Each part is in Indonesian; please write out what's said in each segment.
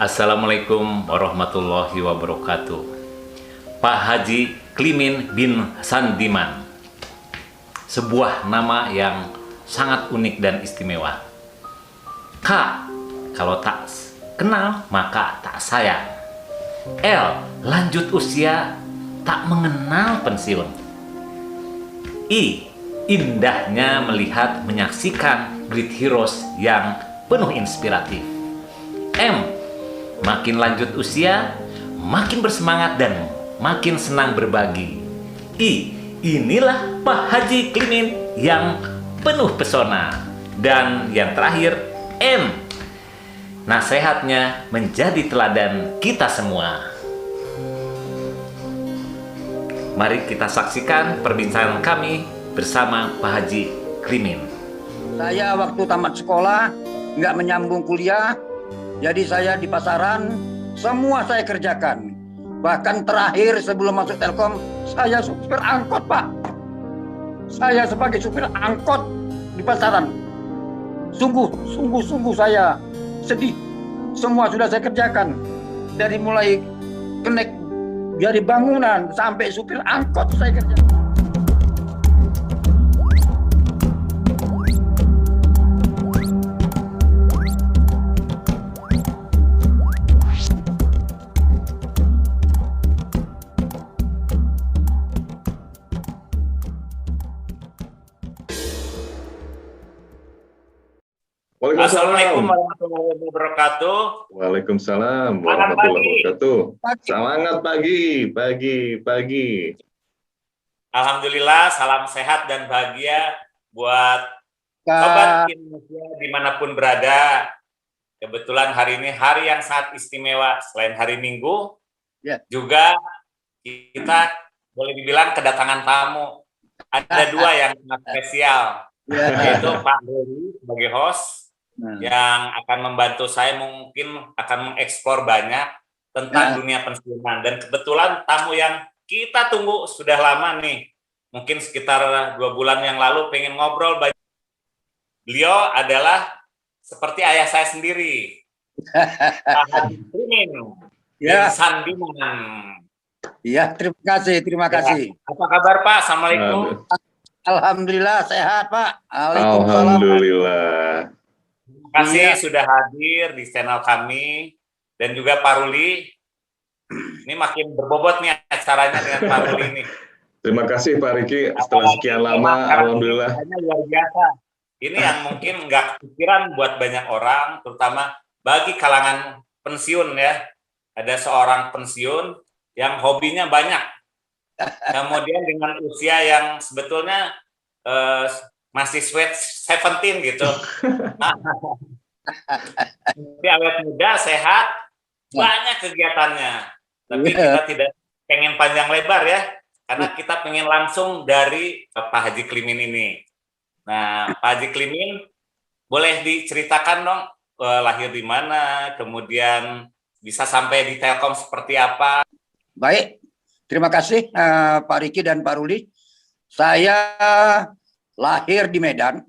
Assalamualaikum warahmatullahi wabarakatuh. Pak Haji Klimin bin Sandiman, sebuah nama yang sangat unik dan istimewa. K, kalau tak kenal maka tak sayang. L, lanjut usia tak mengenal pensiun. I, indahnya melihat menyaksikan great heroes yang penuh inspiratif. M, makin lanjut usia makin bersemangat dan makin senang berbagi. I, inilah Pak Haji Klimin yang penuh pesona. Dan yang terakhir, N, nasihatnya menjadi teladan kita semua. Mari kita saksikan perbincangan kami bersama Pak Haji Klimin. Saya waktu tamat sekolah nggak menyambung kuliah, jadi saya di pasaran semua saya kerjakan. Bahkan terakhir sebelum masuk Telkom, saya supir angkot, Pak. Saya sebagai supir angkot di pasaran. Sungguh saya sedih. Semua sudah saya kerjakan. Dari mulai kenek dari bangunan sampai supir angkot saya kerjakan. Assalamualaikum warahmatullahi wabarakatuh. Waalaikumsalam warahmatullahi wabarakatuh. Semangat pagi. Alhamdulillah, salam sehat dan bahagia buat sobat Indonesia dimanapun berada. Kebetulan hari ini hari yang sangat istimewa. Selain hari Minggu, juga kita boleh dibilang kedatangan tamu. Ada dua yang sangat spesial, yaitu Pak Heri sebagai host, yang akan membantu saya mungkin akan mengeksplor banyak tentang dunia pensiunan. Dan kebetulan tamu yang kita tunggu sudah lama nih, mungkin sekitar 2 bulan yang lalu pengen ngobrol banyak. Beliau adalah seperti ayah saya sendiri, Pak Haji Klimin bin Sandiman. Ya, terima kasih. Apa kabar Pak? Assalamualaikum. Alhamdulillah sehat, Pak. Alhamdulillah. Terima kasih sudah hadir di channel kami, dan juga Pak Ruli. Ini makin berbobot nih acaranya dengan Pak Ruli ini. Terima kasih Pak Riki, setelah sekian lama, alhamdulillah. Luar biasa. Ini yang mungkin nggak kepikiran buat banyak orang, terutama bagi kalangan pensiun ya. Ada seorang pensiun yang hobinya banyak. Kemudian dengan usia yang sebetulnya masih sweet 17 gitu. Tapi awet muda, sehat, banyak kegiatannya. Tapi kita tidak pengen panjang lebar ya, karena kita pengen langsung dari Pak Haji Klimin ini. Nah, Pak Haji Klimin, boleh diceritakan dong lahir di mana, kemudian bisa sampai di Telkom seperti apa? Baik, terima kasih Pak Riki dan Pak Ruli. Saya lahir di Medan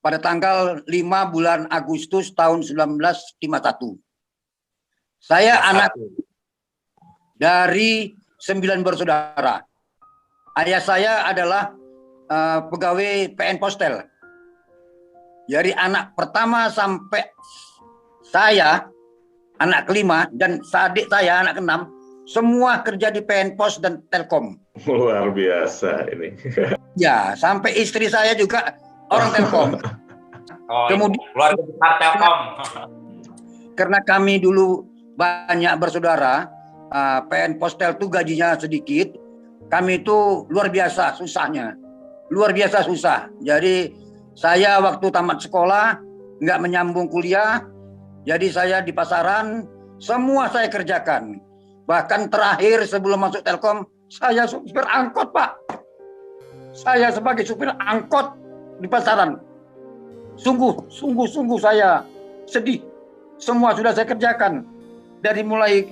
pada tanggal 5 bulan Agustus tahun 1951. Saya anak dari 9 bersaudara. Ayah saya adalah pegawai PN Postel. Dari anak pertama sampai saya, anak kelima, dan adik saya, anak keenam, semua kerja di PN Pos dan Telkom. Luar biasa ini. Ya, sampai istri saya juga orang Telkom. Kemudian keluarga besar Telkom. Karena kami dulu banyak bersaudara, PN Postel itu gajinya sedikit. Kami itu luar biasa susahnya. Luar biasa susah. Jadi saya waktu tamat sekolah nggak menyambung kuliah. Jadi saya di pasaran semua saya kerjakan. Bahkan terakhir sebelum masuk Telkom, saya supir angkot, Pak. Saya sebagai supir angkot di pasaran. Sungguh saya sedih. Semua sudah saya kerjakan. Dari mulai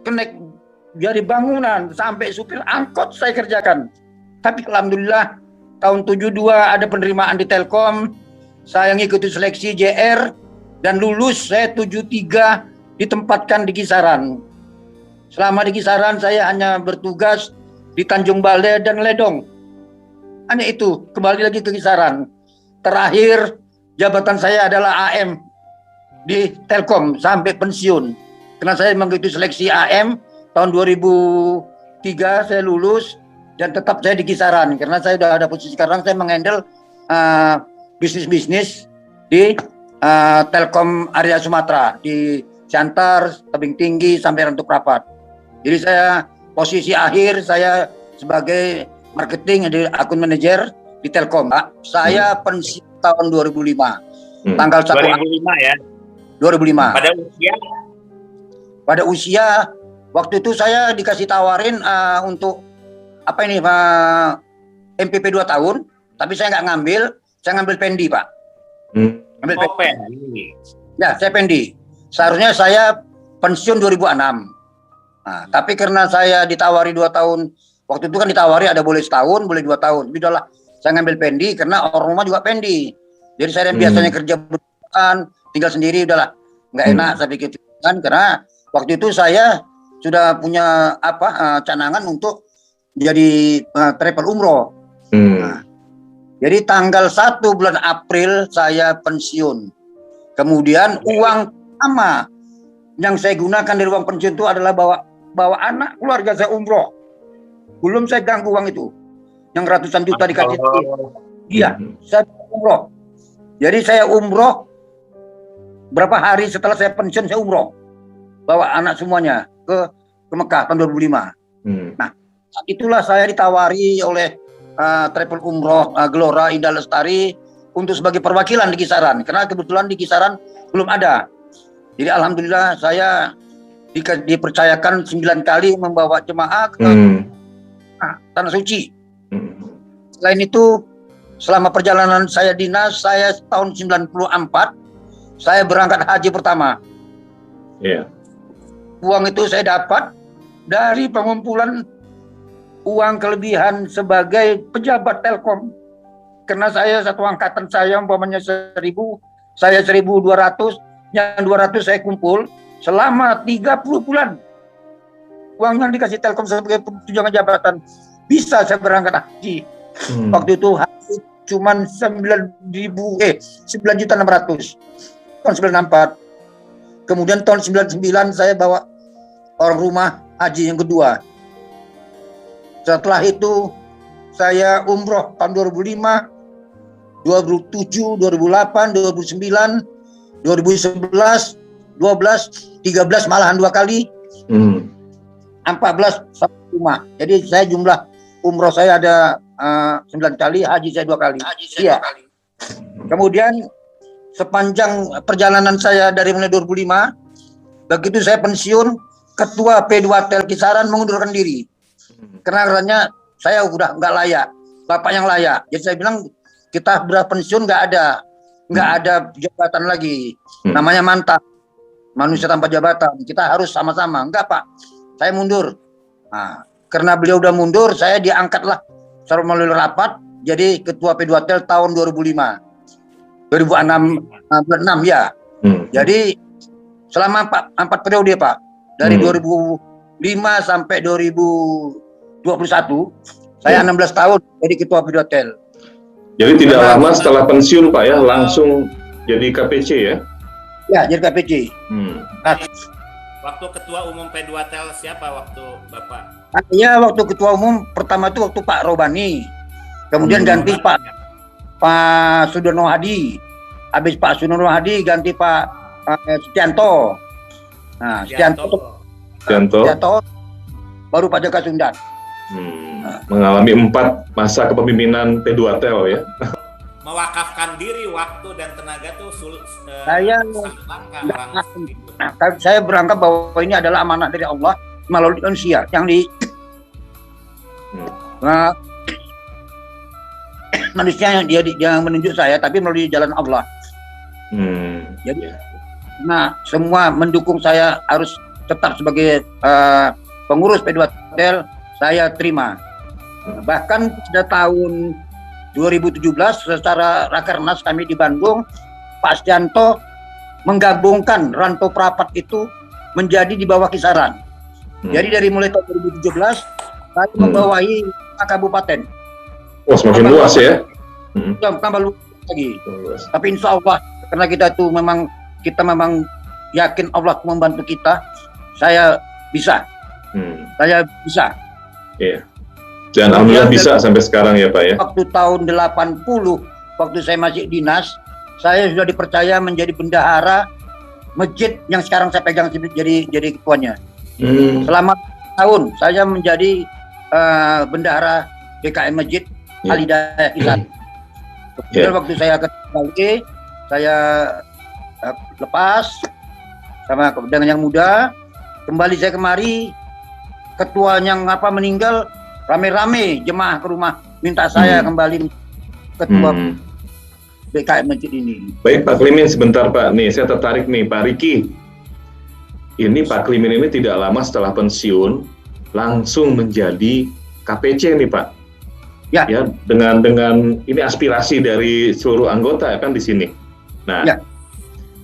kenek dari bangunan sampai supir angkot saya kerjakan. Tapi alhamdulillah tahun 72 ada penerimaan di Telkom. Saya ngikuti seleksi JR dan lulus. Saya 73 ditempatkan di Kisaran. Selama di Kisaran saya hanya bertugas di Tanjung Balai dan Ledong. Hanya itu, kembali lagi ke Kisaran. Terakhir jabatan saya adalah AM di Telkom sampai pensiun. Karena saya mengikuti seleksi AM tahun 2003 saya lulus dan tetap saya di Kisaran. Karena saya sudah ada posisi sekarang, saya menghandle bisnis-bisnis di Telkom area Sumatera, di Siantar, Tebing Tinggi sampai Rantuk Rapat. Jadi saya posisi akhir saya sebagai marketing di akun manajer di Telkom, Pak. Saya pensiun tahun 2005. Tanggal 1 2005 ya. 2005. Pada usia waktu itu saya dikasih tawarin untuk apa ini MPP 2 tahun, tapi saya nggak ngambil, saya ngambil pendi, Pak. Ngambil pendi. Ya, saya pendi. Seharusnya saya pensiun 2006. Nah, tapi karena saya ditawari 2 tahun, waktu itu kan ditawari ada boleh setahun, boleh 2 tahun. Udahlah, saya ngambil pendi karena orang rumah juga pendi. Jadi saya yang biasanya kerja berduaan, tinggal sendiri, udahlah, nggak enak saya pikir kan, karena waktu itu saya sudah punya canangan untuk jadi travel umroh. Nah, jadi tanggal 1 bulan April saya pensiun. Kemudian uang pertama yang saya gunakan dari uang pensiun itu adalah bawa anak keluarga saya umroh. Belum saya ganggu uang itu. Yang ratusan juta dikasih. Iya, saya umroh. Jadi saya umroh berapa hari setelah saya pensiun saya umroh. Bawa anak semuanya ke Mekah tahun 2005. Nah, itulah saya ditawari oleh travel umroh Gelora Indah Lestari untuk sebagai perwakilan di Kisaran. Karena kebetulan di Kisaran belum ada. Jadi alhamdulillah saya dipercayakan 9 kali membawa jemaah ke Tanah Suci. Selain itu, selama perjalanan saya dinas, saya tahun 94, saya berangkat haji pertama. Uang itu saya dapat dari pengumpulan uang kelebihan sebagai pejabat Telkom. Karena saya satu angkatan saya umpamanya 1.000, saya 1.200, yang 200 saya kumpul selama 30 bulan. Uang yang dikasih Telkom sebagai tunjangan jabatan bisa saya berangkat haji. Waktu itu haji cuman 9.600 tahun 94. Kemudian tahun 99 saya bawa orang rumah haji yang kedua. Setelah itu saya umroh tahun 2005, 2007, 2008, 2009, 2011, 12, 13 malahan 2 kali, 14 sampai 5. Jadi saya jumlah umroh saya ada 9 kali, haji saya 2 kali. Iya. Kemudian sepanjang perjalanan saya dari mulai 2005, begitu saya pensiun, Ketua P2 Tel Kisaran mengundurkan diri. Karena saya udah nggak layak, bapak yang layak. Jadi saya bilang kita sudah pensiun nggak ada jabatan lagi. Namanya mantap, manusia tanpa jabatan. Kita harus sama-sama. Enggak Pak, saya mundur. Nah, karena beliau udah mundur, saya diangkatlah secara melalui rapat jadi Ketua P2 Tel tahun 2005. 2006 ya. Jadi selama 4 periode Pak, dari 2005 sampai 2021, saya 16 tahun jadi Ketua P2 Tel. Jadi tidak lama setelah pensiun Pak ya, langsung jadi KPC ya? Ya, jadi KPC. Nah, waktu Ketua Umum P2 Tel siapa waktu Bapak? Ya, waktu Ketua Umum pertama itu waktu Pak Robani. Kemudian ganti Pak Sudono Hadi. Habis Pak Sudono Hadi ganti Pak Setianto. Nah, Setianto baru Pak Jaka Sundat. Mengalami 4 masa kepemimpinan P2 Tel ya. Mewakafkan diri, waktu dan tenaga tuh saya berangkat bahwa ini adalah amanah dari Allah melalui manusia yang manusia yang dia menunjuk saya, tapi melalui jalan Allah. Jadi, semua mendukung saya harus tetap sebagai pengurus P2 Tel, saya terima. Bahkan pada tahun 2017 secara Rakernas kami di Bandung, Pak Setianto menggabungkan Rantau Prapat itu menjadi di bawah kisaran. Jadi dari mulai tahun 2017 saya membawahi kabupaten. Oh, semakin luas ya? Tambah luas lagi. Tapi insya Allah karena kita memang yakin Allah membantu kita, saya bisa. Saya bisa. Iya. Dan alhamdulillah bisa sampai sekarang ya Pak ya. Waktu tahun 80, waktu saya masih dinas, saya sudah dipercaya menjadi bendahara masjid yang sekarang saya pegang jadi ketuanya. Selama tahun saya menjadi bendahara DKM Masjid Al-Hidayah Kisaran. Kemudian waktu saya kembali, saya lepas sama dengan yang muda, kembali saya kemari, ketua yang meninggal, rame-rame jemaah ke rumah minta saya kembali ketua DKM Masjid ini. Baik Pak Klimin, sebentar Pak, nih saya tertarik nih Pak Riki. Ini Pak Klimin ini tidak lama setelah pensiun langsung menjadi KPC nih Pak. Ya, dengan ini aspirasi dari seluruh anggota kan di sini. Nah,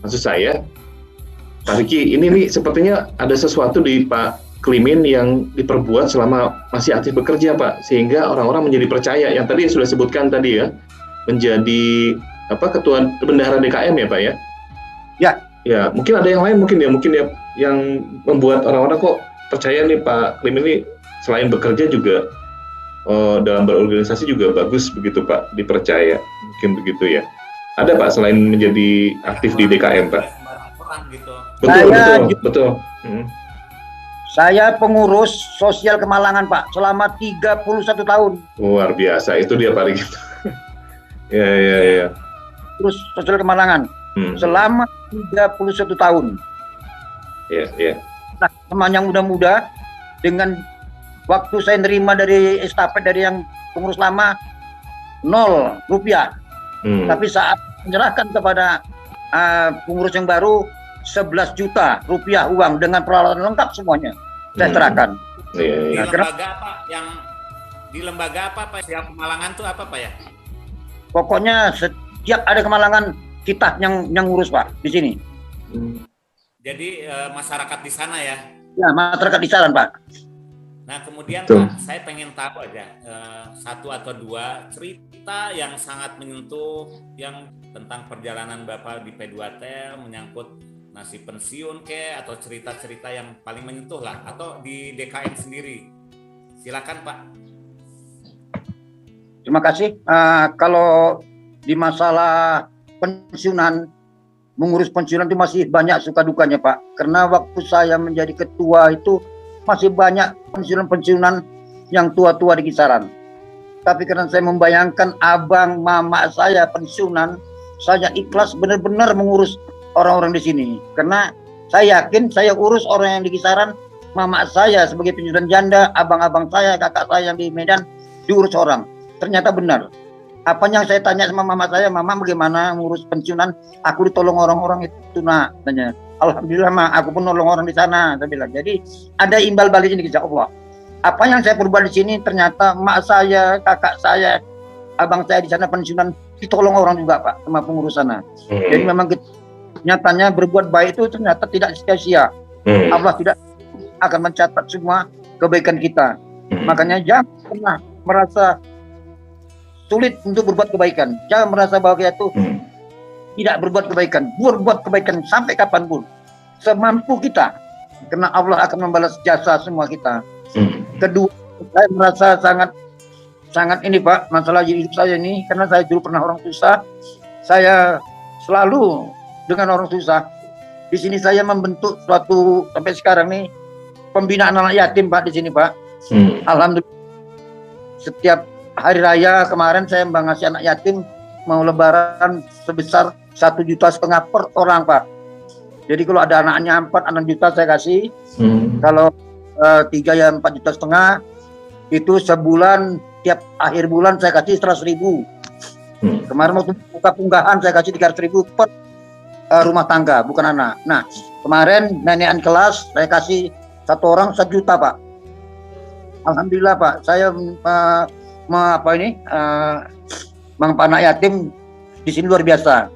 maksud saya Pak Riki, ini nih sepertinya ada sesuatu di Pak Klimin yang diperbuat selama masih aktif bekerja Pak, sehingga orang-orang menjadi percaya yang tadi sudah sebutkan tadi ya, menjadi ketua bendahara DKM ya Pak ya. Ya, mungkin ada yang lain mungkin ya yang membuat orang-orang kok percaya nih Pak Klimin ini selain bekerja juga dalam berorganisasi juga bagus begitu Pak, dipercaya mungkin begitu ya. Ada Pak selain menjadi aktif di DKM Pak? Betul. Saya pengurus sosial Kemalangan Pak selama 31 tahun. Luar biasa, itu dia Pak Riki. Ya. Terus sosial Kemalangan selama 31 tahun. Iya. Nah, teman yang muda-muda dengan waktu saya nerima dari estafet dari yang pengurus lama 0 rupiah. Tapi saat menyerahkan kepada pengurus yang baru 11 juta rupiah uang dengan peralatan lengkap semuanya saya serahkan. Di lembaga apa Pak? Setiap Kemalangan tuh apa Pak ya? Pokoknya setiap ada Kemalangan kita yang ngurus Pak di sini. Jadi masyarakat di sana ya? Ya, masyarakat di sana Pak. Nah kemudian Pak, saya pengen tahu aja satu atau dua cerita yang sangat menyentuh yang tentang perjalanan Bapak di P2T menyangkut nasib pensiun atau cerita-cerita yang paling menyentuh lah, atau di DKM sendiri. Silakan Pak. Terima kasih. Kalau di masalah pensiunan, mengurus pensiunan itu masih banyak suka dukanya Pak. Karena waktu saya menjadi ketua itu masih banyak pensiunan yang tua-tua di kisaran. Tapi karena saya membayangkan abang mama saya pensiunan, saya ikhlas benar-benar mengurus orang-orang di sini. Karena saya yakin saya urus orang yang di kisaran, mama saya sebagai pensiunan janda, abang-abang saya, kakak saya yang di Medan diurus orang. Ternyata benar. Apa yang saya tanya sama mama saya, mama bagaimana ngurus pensiunan? Aku ditolong orang-orang itu nak, tanya. Alhamdulillah mak, aku pun nolong orang di sana, saya bilang. Jadi ada imbal baliknya insya Allah. Apa yang saya perbuat di sini ternyata mak saya, kakak saya, abang saya di sana pensiunan ditolong orang juga Pak sama pengurus sana. Jadi memang nyatanya berbuat baik itu ternyata tidak sia-sia. Allah tidak akan mencatat semua kebaikan kita. Makanya jangan pernah merasa sulit untuk berbuat kebaikan. Jangan merasa bahwa kita itu tidak berbuat kebaikan. Berbuat kebaikan sampai kapanpun, semampu kita, karena Allah akan membalas jasa semua kita. Kedua, saya merasa sangat ini Pak, masalah hidup saya ini, karena saya dulu pernah orang susah. Saya selalu dengan orang susah. Di sini saya membentuk suatu sampai sekarang nih pembinaan anak yatim Pak di sini Pak. Alhamdulillah. Setiap hari raya kemarin saya ngasih anak yatim mau lebaran sebesar 1,5 juta per orang Pak. Jadi kalau ada anaknya 4 juta saya kasih. Kalau 3 ya 4,5 juta. Itu sebulan, tiap akhir bulan saya kasih 100.000. Kemarin waktu buka punggahan saya kasih 300.000 per rumah tangga, bukan anak. Nah kemarin nenekan kelas saya kasih satu orang 1 juta Pak. Alhamdulillah Pak, saya anak yatim di sini luar biasa.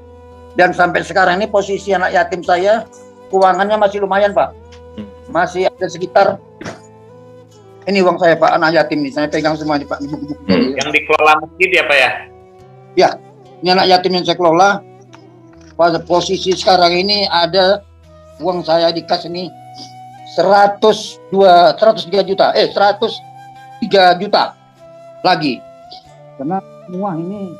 Dan sampai sekarang ini posisi anak yatim saya keuangannya masih lumayan Pak. Masih ada sekitar ini uang saya Pak, anak yatim nih, saya pegang semua nih Pak. Yang dikelola masjid ya Pak ya? Ya, ini anak yatim yang saya kelola. Pada posisi sekarang ini ada uang saya dikas ini 103 juta, 103 juta lagi. Karena semua ini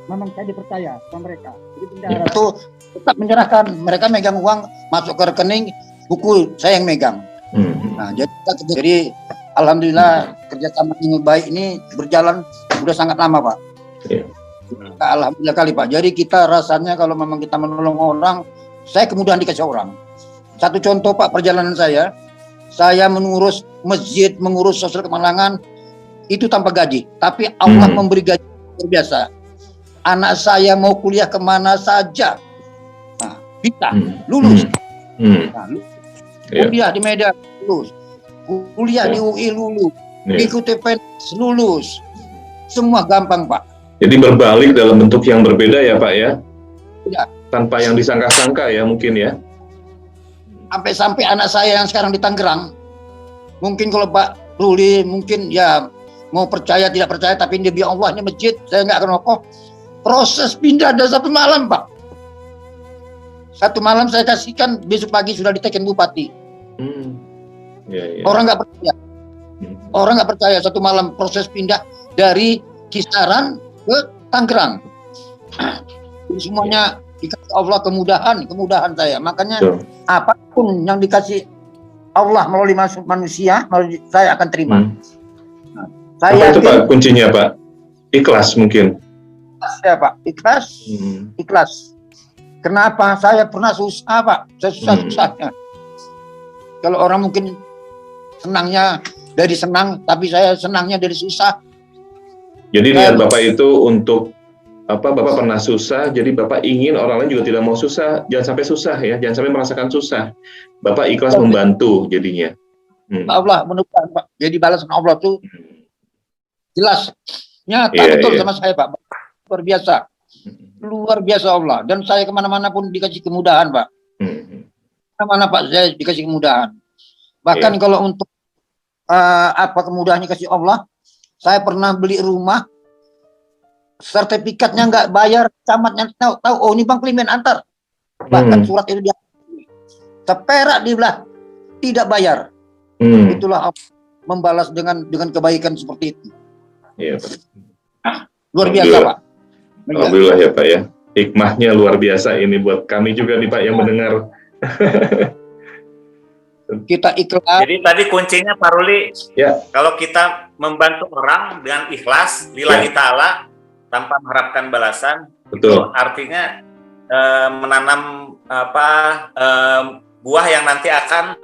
memang saya dipercaya sama mereka. Jadi bendahara itu tetap menyerahkan, mereka megang uang masuk ke rekening, buku saya yang megang. Nah, jadi alhamdulillah kerjasama ini baik ini berjalan sudah sangat lama Pak. Alhamdulillah kali Pak. Jadi kita rasanya kalau memang kita menolong orang, saya kemudahan dikasih orang. Satu contoh Pak, perjalanan saya mengurus masjid, mengurus sosial Kemalangan itu tanpa gaji, tapi Allah memberi gaji luar biasa. Anak saya mau kuliah kemana saja, nah, bisa lulus. Nah, kuliah di Medan lulus, kuliah di UI lulus, ikuti PNS lulus, semua gampang Pak. Jadi berbalik dalam bentuk yang berbeda ya Pak ya? Ya. Tanpa yang disangka-sangka ya mungkin ya? Sampai anak saya yang sekarang di Tangerang, mungkin kalau Pak Ruli mungkin ya mau percaya tidak percaya, tapi dia bilang Allah ini masjid, saya nggak akan rokok. Proses pindah ada 1 malam Pak. 1 malam saya kasihkan, besok pagi sudah diteken bupati. Orang nggak percaya. Orang nggak percaya 1 malam proses pindah dari Kisaran ke Tangerang. Jadi semuanya dikasih Allah kemudahan saya. Makanya apapun yang dikasih Allah melalui manusia, saya akan terima. Nah, saya itu Pak kuncinya Pak? Ikhlas mungkin. Ikhlas ya Pak, ikhlas. Kenapa? Saya pernah susah Pak, saya susah-susahnya. Kalau orang mungkin senangnya dari senang, tapi saya senangnya dari susah. Jadi niat Bapak itu untuk Bapak pernah susah, jadi Bapak ingin orang lain juga tidak mau susah, jangan sampai susah ya, jangan sampai merasakan susah. Bapak ikhlas membantu jadinya. Allah menemukan Pak, jadi balasan Allah tuh jelas, nyata betul sama saya Pak, luar biasa Allah. Dan saya kemana-mana pun dikasih kemudahan Pak, kemana Pak saya dikasih kemudahan. Bahkan kalau untuk kemudahannya kasih Allah, saya pernah beli rumah, sertifikatnya nggak bayar, camatnya tahu, oh ini Bang Klimen antar. Bahkan surat itu dia seperak dibelah, tidak bayar. Itulah membalas dengan kebaikan seperti itu. Iya, luar biasa Pak. Alhamdulillah ya Pak ya. Hikmahnya luar biasa ini buat kami juga nih Pak yang mendengar. Kita ikhlas. Jadi tadi kuncinya Pak Ruli, kalau kita membantu orang dengan ikhlas, lillahi ta'ala, tanpa mengharapkan balasan, itu artinya menanam buah yang nanti akan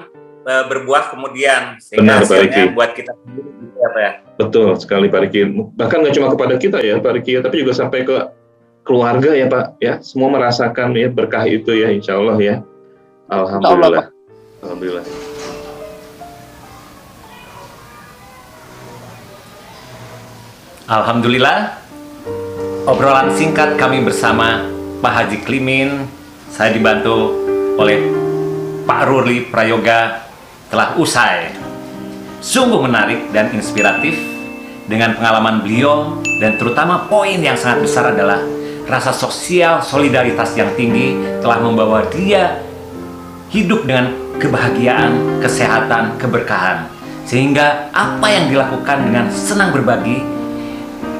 berbuah kemudian, sehingga hasilnya buat kita sendiri gitu ya Pak ya. Betul sekali Pak Riki. Bahkan nggak cuma kepada kita ya Pak Riki, tapi juga sampai ke keluarga ya Pak ya. Semua merasakan ya berkah itu ya, insya Allah ya. Alhamdulillah. Alhamdulillah. Alhamdulillah, obrolan singkat kami bersama Pak Haji Klimin, saya dibantu oleh Pak Ruli Prayoga, telah usai. Sungguh menarik dan inspiratif dengan pengalaman beliau, dan terutama poin yang sangat besar adalah rasa sosial solidaritas yang tinggi telah membawa dia hidup dengan kebahagiaan, kesehatan, keberkahan. Sehingga apa yang dilakukan dengan senang berbagi,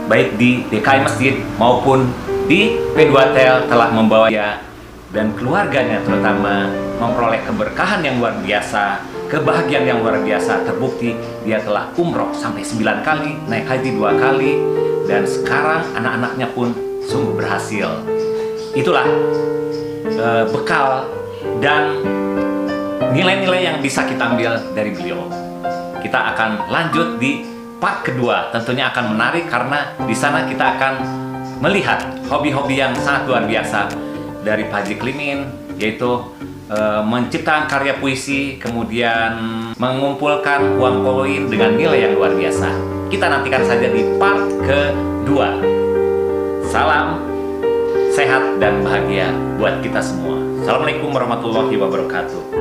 baik di DKI Masjid maupun di P2Tel, telah membawa dia dan keluarganya terutama memperoleh keberkahan yang luar biasa, kebahagiaan yang luar biasa. Terbukti dia telah umroh sampai 9 kali, naik haji 2 kali, dan sekarang anak-anaknya pun sungguh berhasil. Itulah bekal dan nilai-nilai yang bisa kita ambil dari beliau. Kita akan lanjut di part kedua, tentunya akan menarik karena di sana kita akan melihat hobi-hobi yang sangat luar biasa dari Pak Haji Klimin, yaitu menciptakan karya puisi, kemudian mengumpulkan uang koin dengan nilai yang luar biasa. Kita nantikan saja di part kedua. Salam sehat dan bahagia buat kita semua. Assalamualaikum warahmatullahi wabarakatuh.